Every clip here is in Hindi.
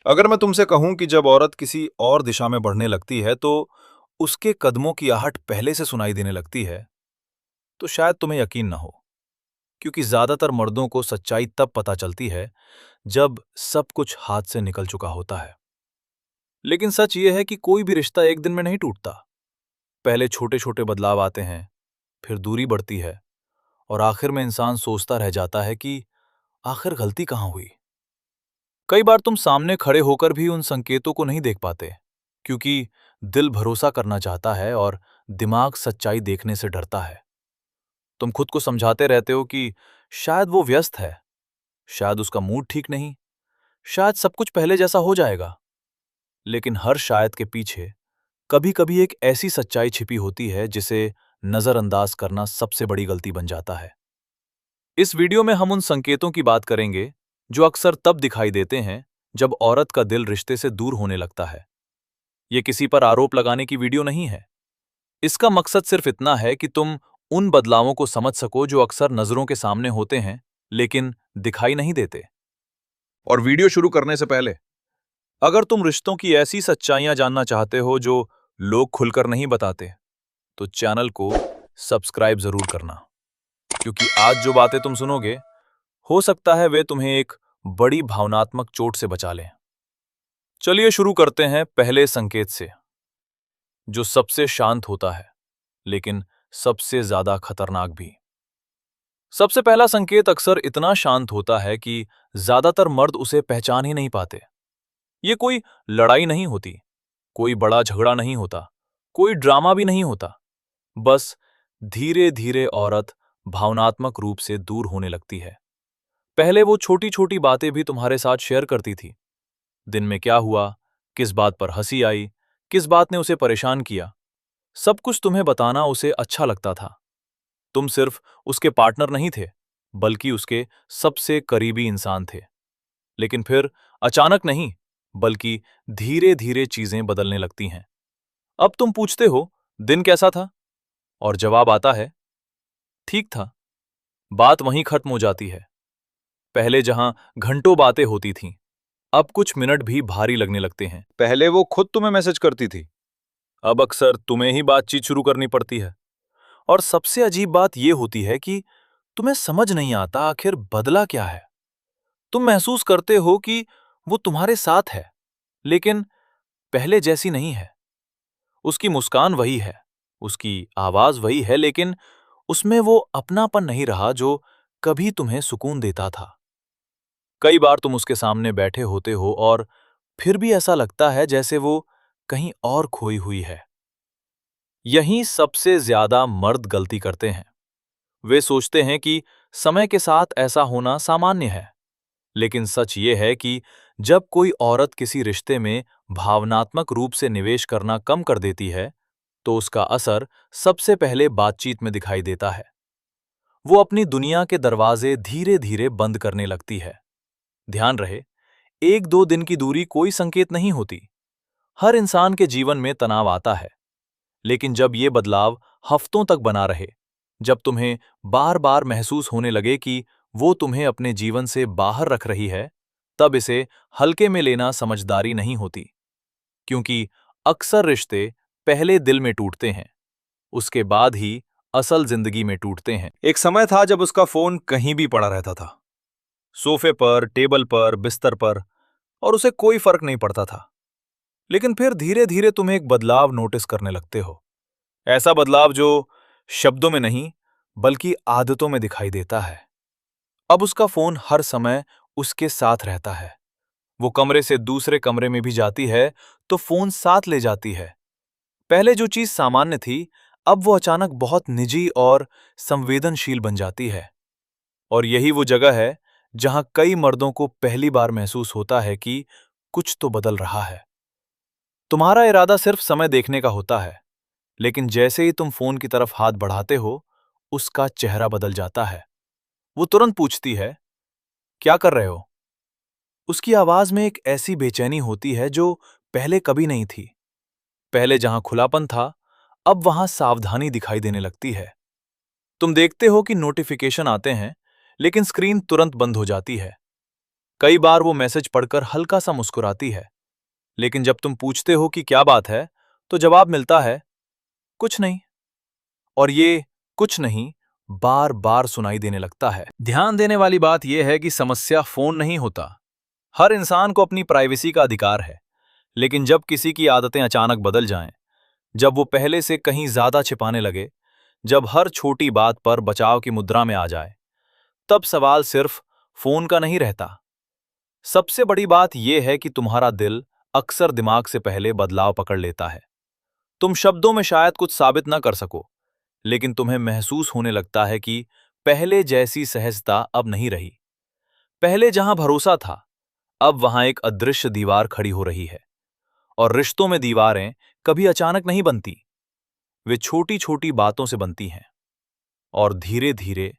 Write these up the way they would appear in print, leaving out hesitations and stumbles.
अगर मैं तुमसे कहूं कि जब औरत किसी और दिशा में बढ़ने लगती है तो उसके कदमों की आहट पहले से सुनाई देने लगती है, तो शायद तुम्हें यकीन ना हो। क्योंकि ज्यादातर मर्दों को सच्चाई तब पता चलती है जब सब कुछ हाथ से निकल चुका होता है। लेकिन सच यह है कि कोई भी रिश्ता एक दिन में नहीं टूटता। पहले छोटे छोटे बदलाव आते हैं, फिर दूरी बढ़ती है, और आखिर में इंसान सोचता रह जाता है कि आखिर गलती कहां हुई। कई बार तुम सामने खड़े होकर भी उन संकेतों को नहीं देख पाते, क्योंकि दिल भरोसा करना चाहता है और दिमाग सच्चाई देखने से डरता है। तुम खुद को समझाते रहते हो कि शायद वो व्यस्त है, शायद उसका मूड ठीक नहीं, शायद सब कुछ पहले जैसा हो जाएगा। लेकिन हर शायद के पीछे कभी कभी एक ऐसी सच्चाई छिपी होती है जिसे नजरअंदाज करना सबसे बड़ी गलती बन जाता है। इस वीडियो में हम उन संकेतों की बात करेंगे जो अक्सर तब दिखाई देते हैं जब औरत का दिल रिश्ते से दूर होने लगता है। ये किसी पर आरोप लगाने की वीडियो नहीं है। इसका मकसद सिर्फ इतना है कि तुम उन बदलावों को समझ सको जो अक्सर नजरों के सामने होते हैं लेकिन दिखाई नहीं देते। और वीडियो शुरू करने से पहले, अगर तुम रिश्तों की ऐसी सच्चाइयां जानना चाहते हो जो लोग खुलकर नहीं बताते, तो चैनल को सब्सक्राइब जरूर करना, क्योंकि आज जो बातें तुम सुनोगे हो सकता है वे तुम्हें एक बड़ी भावनात्मक चोट से बचा लें। चलिए शुरू करते हैं पहले संकेत से, जो सबसे शांत होता है लेकिन सबसे ज्यादा खतरनाक भी। सबसे पहला संकेत अक्सर इतना शांत होता है कि ज्यादातर मर्द उसे पहचान ही नहीं पाते। ये कोई लड़ाई नहीं होती, कोई बड़ा झगड़ा नहीं होता, कोई ड्रामा भी नहीं होता। बस धीरे धीरे औरत भावनात्मक रूप से दूर होने लगती है। पहले वो छोटी छोटी बातें भी तुम्हारे साथ शेयर करती थी। दिन में क्या हुआ, किस बात पर हंसी आई, किस बात ने उसे परेशान किया, सब कुछ तुम्हें बताना उसे अच्छा लगता था। तुम सिर्फ उसके पार्टनर नहीं थे, बल्कि उसके सबसे करीबी इंसान थे। लेकिन फिर अचानक नहीं, बल्कि धीरे धीरे चीजें बदलने लगती हैं। अब तुम पूछते हो, दिन कैसा था? और जवाब आता है, ठीक था। बात वहीं खत्म हो जाती है। पहले जहां घंटों बातें होती थीं, अब कुछ मिनट भी भारी लगने लगते हैं। पहले वो खुद तुम्हें मैसेज करती थी, अब अक्सर तुम्हें ही बातचीत शुरू करनी पड़ती है। और सबसे अजीब बात यह होती है कि तुम्हें समझ नहीं आता आखिर बदला क्या है। तुम महसूस करते हो कि वो तुम्हारे साथ है, लेकिन पहले जैसी नहीं है। उसकी मुस्कान वही है, उसकी आवाज वही है, लेकिन उसमें वो अपनापन नहीं रहा जो कभी तुम्हें सुकून देता था। कई बार तुम उसके सामने बैठे होते हो और फिर भी ऐसा लगता है जैसे वो कहीं और खोई हुई है। यहीं सबसे ज्यादा मर्द गलती करते हैं। वे सोचते हैं कि समय के साथ ऐसा होना सामान्य है। लेकिन सच ये है कि जब कोई औरत किसी रिश्ते में भावनात्मक रूप से निवेश करना कम कर देती है, तो उसका असर सबसे पहले बातचीत में दिखाई देता है। वो अपनी दुनिया के दरवाजे धीरे धीरे बंद करने लगती है। ध्यान रहे, एक दो दिन की दूरी कोई संकेत नहीं होती। हर इंसान के जीवन में तनाव आता है, लेकिन जब ये बदलाव हफ्तों तक बना रहे, जब तुम्हें बार बार महसूस होने लगे कि वो तुम्हें अपने जीवन से बाहर रख रही है, तब इसे हल्के में लेना समझदारी नहीं होती। क्योंकि अक्सर रिश्ते पहले दिल में टूटते हैं, उसके बाद ही असल जिंदगी में टूटते हैं। एक समय था जब उसका फोन कहीं भी पड़ा रहता था, सोफे पर, टेबल पर, बिस्तर पर, और उसे कोई फर्क नहीं पड़ता था। लेकिन फिर धीरे धीरे तुम एक बदलाव नोटिस करने लगते हो। ऐसा बदलाव जो शब्दों में नहीं, बल्कि आदतों में दिखाई देता है। अब उसका फोन हर समय उसके साथ रहता है। वो कमरे से दूसरे कमरे में भी जाती है तो फोन साथ ले जाती है। पहले जो चीज सामान्य थी, अब वो अचानक बहुत निजी और संवेदनशील बन जाती है। और यही वो जगह है जहां कई मर्दों को पहली बार महसूस होता है कि कुछ तो बदल रहा है। तुम्हारा इरादा सिर्फ समय देखने का होता है, लेकिन जैसे ही तुम फोन की तरफ हाथ बढ़ाते हो, उसका चेहरा बदल जाता है। वो तुरंत पूछती है, क्या कर रहे हो? उसकी आवाज में एक ऐसी बेचैनी होती है जो पहले कभी नहीं थी। पहले जहां खुलापन था, अब वहां सावधानी दिखाई देने लगती है। तुम देखते हो कि नोटिफिकेशन आते हैं, लेकिन स्क्रीन तुरंत बंद हो जाती है। कई बार वो मैसेज पढ़कर हल्का सा मुस्कुराती है, लेकिन जब तुम पूछते हो कि क्या बात है, तो जवाब मिलता है, कुछ नहीं। और ये कुछ नहीं बार बार सुनाई देने लगता है। ध्यान देने वाली बात यह है कि समस्या फोन नहीं होता। हर इंसान को अपनी प्राइवेसी का अधिकार है, लेकिन जब किसी की आदतें अचानक बदल जाएं, जब वो पहले से कहीं ज्यादा छिपाने लगे, जब हर छोटी बात पर बचाव की मुद्रा में आ जाए, तब सवाल सिर्फ फोन का नहीं रहता। सबसे बड़ी बात यह है कि तुम्हारा दिल अक्सर दिमाग से पहले बदलाव पकड़ लेता है। तुम शब्दों में शायद कुछ साबित न कर सको, लेकिन तुम्हें महसूस होने लगता है कि पहले जैसी सहजता अब नहीं रही। पहले जहां भरोसा था, अब वहां एक अदृश्य दीवार खड़ी हो रही है। और रिश्तों में दीवारें कभी अचानक नहीं बनती, वे छोटी छोटी बातों से बनती हैं, और धीरे धीरे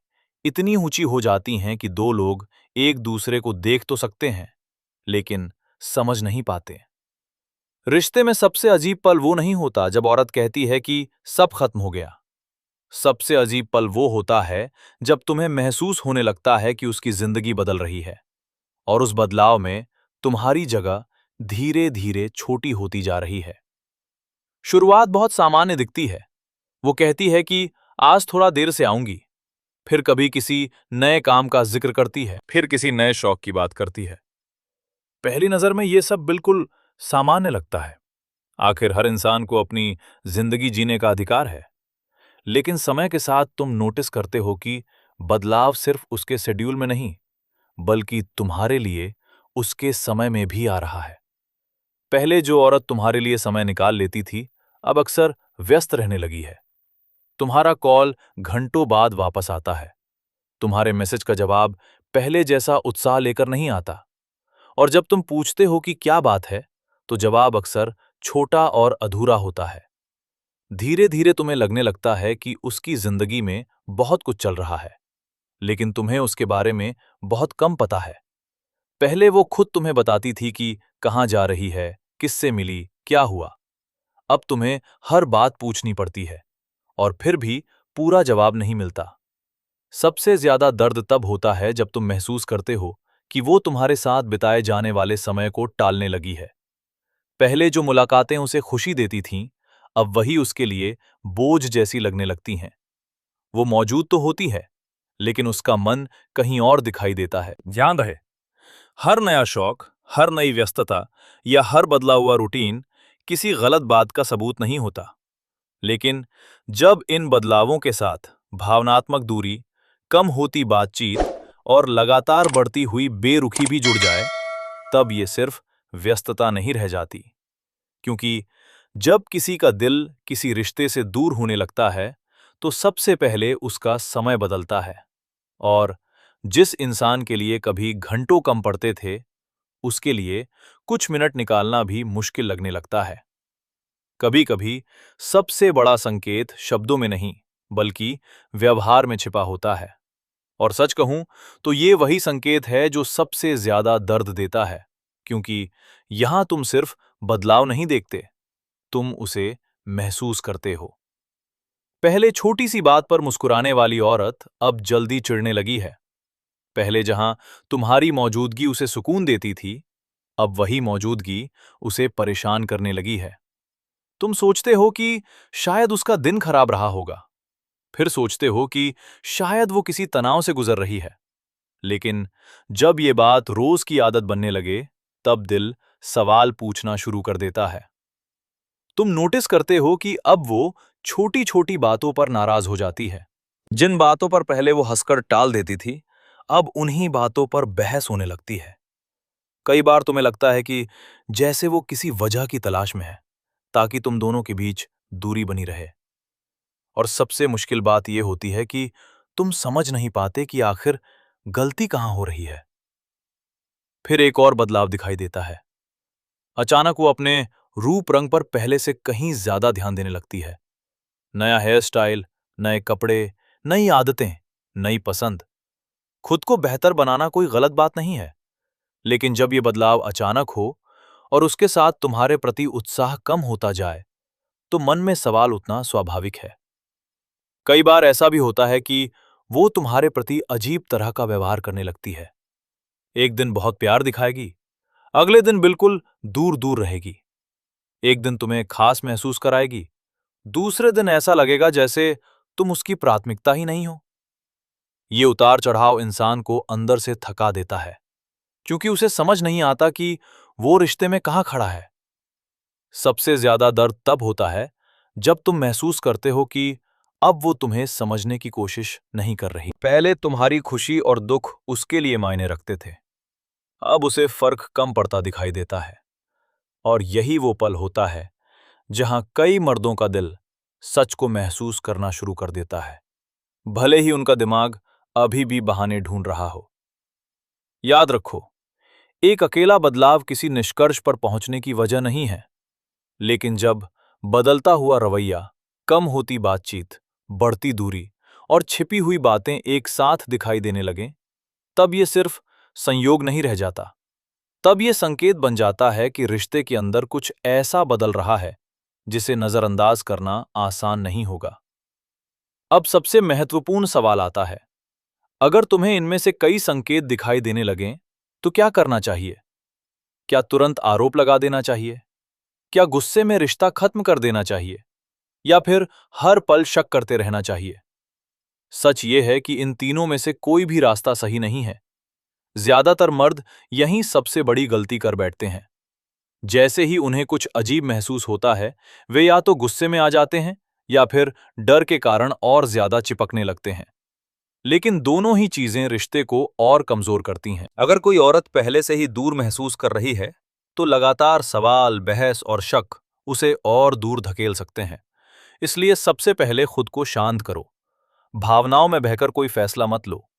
इतनी ऊंची हो जाती हैं कि दो लोग एक दूसरे को देख तो सकते हैं, लेकिन समझ नहीं पाते। रिश्ते में सबसे अजीब पल वो नहीं होता जब औरत कहती है कि सब खत्म हो गया। सबसे अजीब पल वो होता है जब तुम्हें महसूस होने लगता है कि उसकी जिंदगी बदल रही है, और उस बदलाव में तुम्हारी जगह धीरे धीरे छोटी होती जा रही है। शुरुआत बहुत सामान्य दिखती है। वो कहती है कि आज थोड़ा देर से आऊंगी, फिर कभी किसी नए काम का जिक्र करती है, फिर किसी नए शौक की बात करती है। पहली नजर में ये सब बिल्कुल सामान्य लगता है। आखिर हर इंसान को अपनी जिंदगी जीने का अधिकार है। लेकिन समय के साथ तुम नोटिस करते हो कि बदलाव सिर्फ उसके शेड्यूल में नहीं, बल्कि तुम्हारे लिए उसके समय में भी आ रहा है। पहले जो औरत तुम्हारे लिए समय निकाल लेती थी, अब अक्सर व्यस्त रहने लगी है। तुम्हारा कॉल घंटों बाद वापस आता है। तुम्हारे मैसेज का जवाब पहले जैसा उत्साह लेकर नहीं आता। और जब तुम पूछते हो कि क्या बात है, तो जवाब अक्सर छोटा और अधूरा होता है। धीरे धीरे तुम्हें लगने लगता है कि उसकी जिंदगी में बहुत कुछ चल रहा है, लेकिन तुम्हें उसके बारे में बहुत कम पता है। पहले वो खुद तुम्हें बताती थी कि कहाँ जा रही है, किससे मिली, क्या हुआ। अब तुम्हें हर बात पूछनी पड़ती है, और फिर भी पूरा जवाब नहीं मिलता। सबसे ज्यादा दर्द तब होता है जब तुम महसूस करते हो कि वो तुम्हारे साथ बिताए जाने वाले समय को टालने लगी है। पहले जो मुलाकातें उसे खुशी देती थीं, अब वही उसके लिए बोझ जैसी लगने लगती हैं। वो मौजूद तो होती है, लेकिन उसका मन कहीं और दिखाई देता है। ध्यान रहे, हर नया शौक, हर नई व्यस्तता या हर बदला हुआ रूटीन किसी गलत बात का सबूत नहीं होता। लेकिन जब इन बदलावों के साथ भावनात्मक दूरी, कम होती बातचीत और लगातार बढ़ती हुई बेरुखी भी जुड़ जाए, तब ये सिर्फ व्यस्तता नहीं रह जाती। क्योंकि जब किसी का दिल किसी रिश्ते से दूर होने लगता है, तो सबसे पहले उसका समय बदलता है। और जिस इंसान के लिए कभी घंटों कम पड़ते थे, उसके लिए कुछ मिनट निकालना भी मुश्किल लगने लगता है। कभी कभी सबसे बड़ा संकेत शब्दों में नहीं, बल्कि व्यवहार में छिपा होता है। और सच कहूं तो ये वही संकेत है जो सबसे ज्यादा दर्द देता है, क्योंकि यहां तुम सिर्फ बदलाव नहीं देखते, तुम उसे महसूस करते हो। पहले छोटी सी बात पर मुस्कुराने वाली औरत अब जल्दी चिढ़ने लगी है। पहले जहां तुम्हारी मौजूदगी उसे सुकून देती थी, अब वही मौजूदगी उसे परेशान करने लगी है। तुम सोचते हो कि शायद उसका दिन खराब रहा होगा, फिर सोचते हो कि शायद वो किसी तनाव से गुजर रही है। लेकिन जब ये बात रोज की आदत बनने लगे, तब दिल सवाल पूछना शुरू कर देता है। तुम नोटिस करते हो कि अब वो छोटी छोटी बातों पर नाराज हो जाती है। जिन बातों पर पहले वो हंसकर टाल देती थी, अब उन्हीं बातों पर बहस होने लगती है। कई बार तुम्हें लगता है कि जैसे वो किसी वजह की तलाश में है, ताकि तुम दोनों के बीच दूरी बनी रहे। और सबसे मुश्किल बात यह होती है कि तुम समझ नहीं पाते कि आखिर गलती कहां हो रही है। फिर एक और बदलाव दिखाई देता है। अचानक वो अपने रूप रंग पर पहले से कहीं ज्यादा ध्यान देने लगती है। नया हेयर स्टाइल, नए कपड़े, नई आदतें, नई पसंद। खुद को बेहतर बनाना कोई गलत बात नहीं है, लेकिन जब ये बदलाव अचानक हो और उसके साथ तुम्हारे प्रति उत्साह कम होता जाए, तो मन में सवाल उठना स्वाभाविक है। कई बार ऐसा भी होता है कि वो तुम्हारे प्रति अजीब तरह का व्यवहार करने लगती है। एक दिन बहुत प्यार दिखाएगी, अगले दिन बिल्कुल दूर दूर रहेगी। एक दिन तुम्हें खास महसूस कराएगी, दूसरे दिन ऐसा लगेगा जैसे तुम उसकी प्राथमिकता ही नहीं हो। ये उतार चढ़ाव इंसान को अंदर से थका देता है, क्योंकि उसे समझ नहीं आता कि वो रिश्ते में कहाँ खड़ा है। सबसे ज्यादा दर्द तब होता है जब तुम महसूस करते हो कि अब वो तुम्हें समझने की कोशिश नहीं कर रही। पहले तुम्हारी खुशी और दुख उसके लिए मायने रखते थे, अब उसे फर्क कम पड़ता दिखाई देता है। और यही वो पल होता है जहां कई मर्दों का दिल सच को महसूस करना शुरू कर देता है, भले ही उनका दिमाग अभी भी बहाने ढूंढ रहा हो। याद रखो, एक अकेला बदलाव किसी निष्कर्ष पर पहुंचने की वजह नहीं है, लेकिन जब बदलता हुआ रवैया, कम होती बातचीत, बढ़ती दूरी और छिपी हुई बातें एक साथ दिखाई देने लगें, तब ये सिर्फ संयोग नहीं रह जाता। तब ये संकेत बन जाता है कि रिश्ते के अंदर कुछ ऐसा बदल रहा है जिसे नजरअंदाज करना आसान नहीं होगा। अब सबसे महत्वपूर्ण सवाल आता है, अगर तुम्हें इनमें से कई संकेत दिखाई देने लगें, तो क्या करना चाहिए? क्या तुरंत आरोप लगा देना चाहिए? क्या गुस्से में रिश्ता खत्म कर देना चाहिए? या फिर हर पल शक करते रहना चाहिए? सच ये है कि इन तीनों में से कोई भी रास्ता सही नहीं है। ज्यादातर मर्द यहीं सबसे बड़ी गलती कर बैठते हैं। जैसे ही उन्हें कुछ अजीब महसूस होता है, वे या तो गुस्से में आ जाते हैं या फिर डर के कारण और ज्यादा चिपकने लगते हैं। लेकिन दोनों ही चीजें रिश्ते को और कमजोर करती हैं। अगर कोई औरत पहले से ही दूर महसूस कर रही है, तो लगातार सवाल, बहस और शक उसे और दूर धकेल सकते हैं। इसलिए सबसे पहले खुद को शांत करो। भावनाओं में बहकर कोई फैसला मत लो।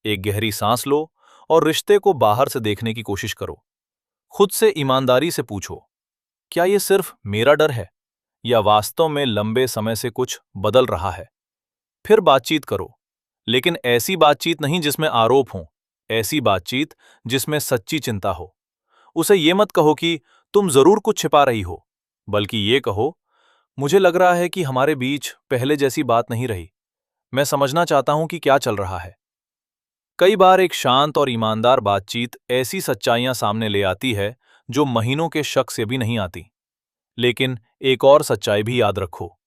एक गहरी सांस लो और रिश्ते को बाहर से देखने की कोशिश करो। खुद से ईमानदारी से पूछो, क्या ये सिर्फ मेरा डर है या वास्तव में लंबे समय से कुछ बदल रहा है? फिर बातचीत करो, लेकिन ऐसी बातचीत नहीं जिसमें आरोप हो, ऐसी बातचीत जिसमें सच्ची चिंता हो। उसे ये मत कहो कि तुम जरूर कुछ छिपा रही हो, बल्कि ये कहो, मुझे लग रहा है कि हमारे बीच पहले जैसी बात नहीं रही। मैं समझना चाहता हूं कि क्या चल रहा है। कई बार एक शांत और ईमानदार बातचीत ऐसी सच्चाइयां सामने ले आती है जो महीनों के शक से भी नहीं आती। लेकिन एक और सच्चाई भी याद रखो,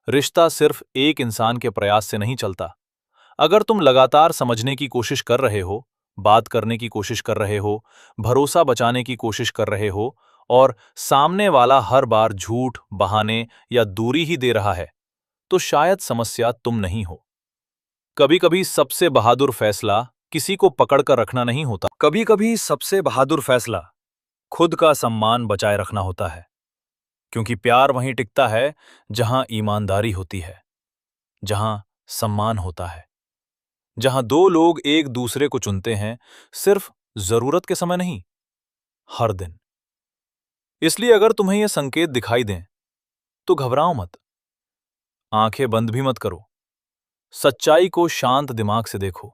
रिश्ता सिर्फ एक इंसान के प्रयास से नहीं चलता। अगर तुम लगातार समझने की कोशिश कर रहे हो, बात करने की कोशिश कर रहे हो, भरोसा बचाने की कोशिश कर रहे हो और सामने वाला हर बार झूठ, बहाने या दूरी ही दे रहा है, तो शायद समस्या तुम नहीं हो। कभी-कभी सबसे बहादुर फैसला किसी को पकड़कर रखना नहीं होता। कभी-कभी सबसे बहादुर फैसला खुद का सम्मान बचाए रखना होता है, क्योंकि प्यार वहीं टिकता है जहां ईमानदारी होती है, जहां सम्मान होता है, जहां दो लोग एक दूसरे को चुनते हैं, सिर्फ जरूरत के समय नहीं, हर दिन। इसलिए अगर तुम्हें ये संकेत दिखाई दें, तो घबराओ मत, आंखें बंद भी मत करो। सच्चाई को शांत दिमाग से देखो,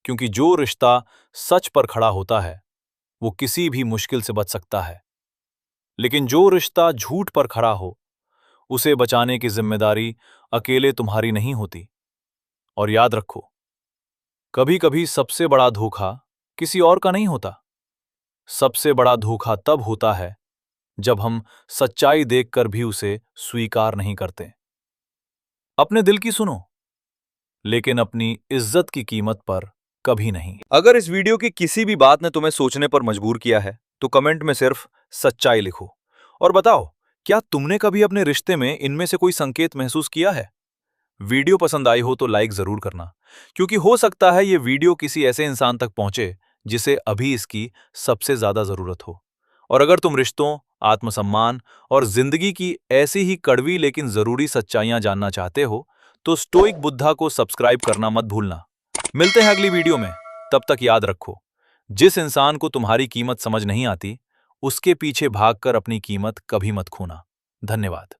क्योंकि जो रिश्ता सच पर खड़ा होता है, वो किसी भी मुश्किल से बच सकता है। लेकिन जो रिश्ता झूठ पर खड़ा हो, उसे बचाने की जिम्मेदारी अकेले तुम्हारी नहीं होती। और याद रखो, कभी-कभी सबसे बड़ा धोखा किसी और का नहीं होता। सबसे बड़ा धोखा तब होता है जब हम सच्चाई देखकर भी उसे स्वीकार नहीं करते। अपने दिल की सुनो, लेकिन अपनी इज्जत की कीमत पर कभी नहीं। अगर इस वीडियो की किसी भी बात ने तुम्हें सोचने पर मजबूर किया है, तो कमेंट में सिर्फ सच्चाई लिखो और बताओ, क्या तुमने कभी अपने रिश्ते में इनमें से कोई संकेत महसूस किया है? वीडियो पसंद आई हो तो लाइक जरूर करना, क्योंकि हो सकता है ये वीडियो किसी ऐसे इंसान तक पहुंचे जिसे अभी इसकी सबसे ज्यादा जरूरत हो। और अगर तुम रिश्तों, आत्मसम्मान और जिंदगी की ऐसी ही कड़वी लेकिन जरूरी सच्चाइयां जानना चाहते हो, तो स्टोइक बुद्धा को सब्सक्राइब करना मत भूलना। मिलते हैं अगली वीडियो में। तब तक याद रखो, जिस इंसान को तुम्हारी कीमत समझ नहीं आती, उसके पीछे भागकर अपनी कीमत कभी मत खोना। धन्यवाद।